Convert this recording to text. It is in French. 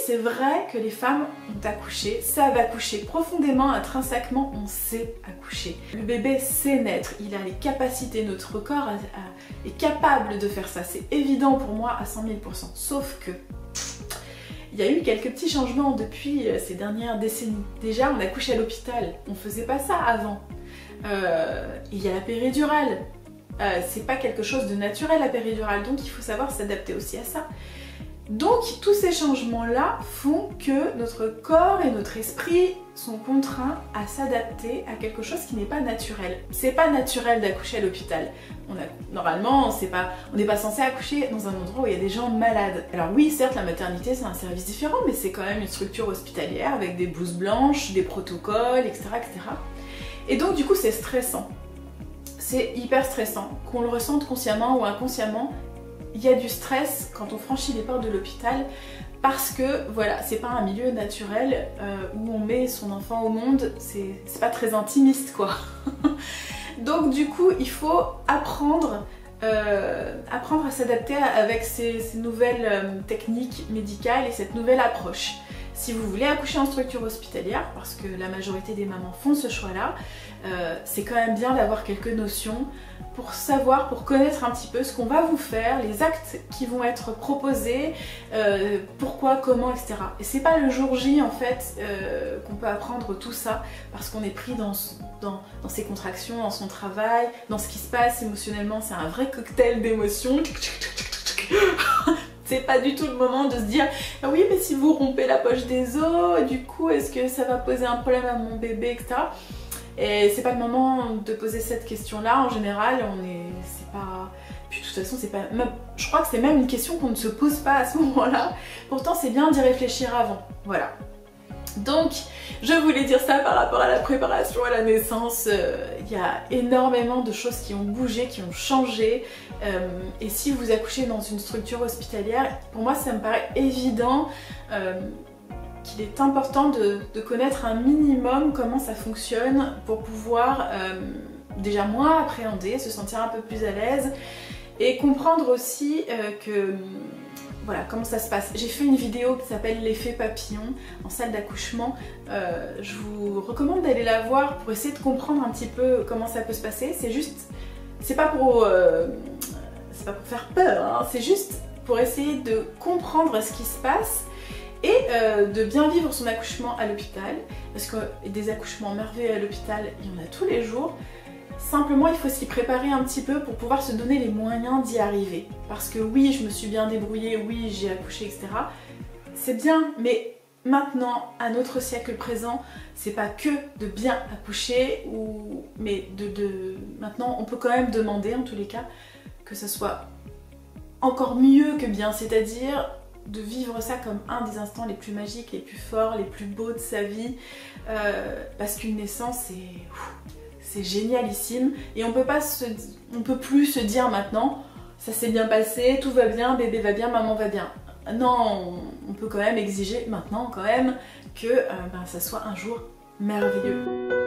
c'est vrai que les femmes ont accouché, savent accoucher profondément, intrinsèquement, on sait accoucher. Le bébé sait naître, il a les capacités, notre corps est capable de faire ça, c'est évident pour moi à 100 000 %. Sauf que il y a eu quelques petits changements depuis ces dernières décennies. Déjà, on accouche à l'hôpital, on faisait pas ça avant. Il y a la péridurale, c'est pas quelque chose de naturel la péridurale, donc il faut savoir s'adapter aussi à ça. Donc tous ces changements-là font que notre corps et notre esprit sont contraints à s'adapter à quelque chose qui n'est pas naturel. C'est pas naturel d'accoucher à l'hôpital. Normalement, on n'est pas censé accoucher dans un endroit où il y a des gens malades. Alors oui, certes, la maternité c'est un service différent, mais c'est quand même une structure hospitalière avec des blouses blanches, des protocoles, etc. etc. Et donc du coup c'est stressant. C'est hyper stressant, qu'on le ressente consciemment ou inconsciemment. Il y a du stress quand on franchit les portes de l'hôpital parce que voilà, c'est pas un milieu naturel où on met son enfant au monde, c'est pas très intimiste quoi. Donc du coup il faut apprendre à s'adapter avec ces nouvelles techniques médicales et cette nouvelle approche. Si vous voulez accoucher en structure hospitalière, parce que la majorité des mamans font ce choix-là, c'est quand même bien d'avoir quelques notions pour savoir, pour connaître un petit peu ce qu'on va vous faire, les actes qui vont être proposés, pourquoi, comment, etc. Et c'est pas le jour J en fait qu'on peut apprendre tout ça, parce qu'on est pris dans ses contractions, dans son travail, dans ce qui se passe émotionnellement, c'est un vrai cocktail d'émotions. C'est pas du tout le moment de se dire ah oui mais si vous rompez la poche des os, du coup est-ce que ça va poser un problème à mon bébé, etc. Et c'est pas le moment de poser cette question là, en général c'est pas... Puis de toute façon c'est pas... Je crois que c'est même une question qu'on ne se pose pas à ce moment là, pourtant c'est bien d'y réfléchir avant, voilà. Donc je voulais dire ça par rapport à la préparation à la naissance, il y a énormément de choses qui ont bougé, qui ont changé, et si vous accouchez dans une structure hospitalière, pour moi ça me paraît évident qu'il est important de connaître un minimum comment ça fonctionne pour pouvoir déjà moins appréhender, se sentir un peu plus à l'aise et comprendre aussi que... Voilà comment ça se passe. J'ai fait une vidéo qui s'appelle l'effet papillon en salle d'accouchement. Je vous recommande d'aller la voir pour essayer de comprendre un petit peu comment ça peut se passer. C'est juste, c'est pas pour faire peur, hein. C'est juste pour essayer de comprendre ce qui se passe et de bien vivre son accouchement à l'hôpital. Parce que des accouchements merveilleux à l'hôpital, il y en a tous les jours. Simplement, il faut s'y préparer un petit peu pour pouvoir se donner les moyens d'y arriver. Parce que oui, je me suis bien débrouillée, oui, j'ai accouché, etc. C'est bien, mais maintenant, à notre siècle présent, c'est pas que de bien accoucher, mais maintenant, on peut quand même demander, en tous les cas, que ça soit encore mieux que bien, c'est-à-dire de vivre ça comme un des instants les plus magiques, les plus forts, les plus beaux de sa vie. Parce qu'une naissance, c'est génialissime et on peut plus se dire maintenant ça s'est bien passé, tout va bien, bébé va bien, maman va bien. Non, on peut quand même exiger maintenant quand même que ça soit un jour merveilleux.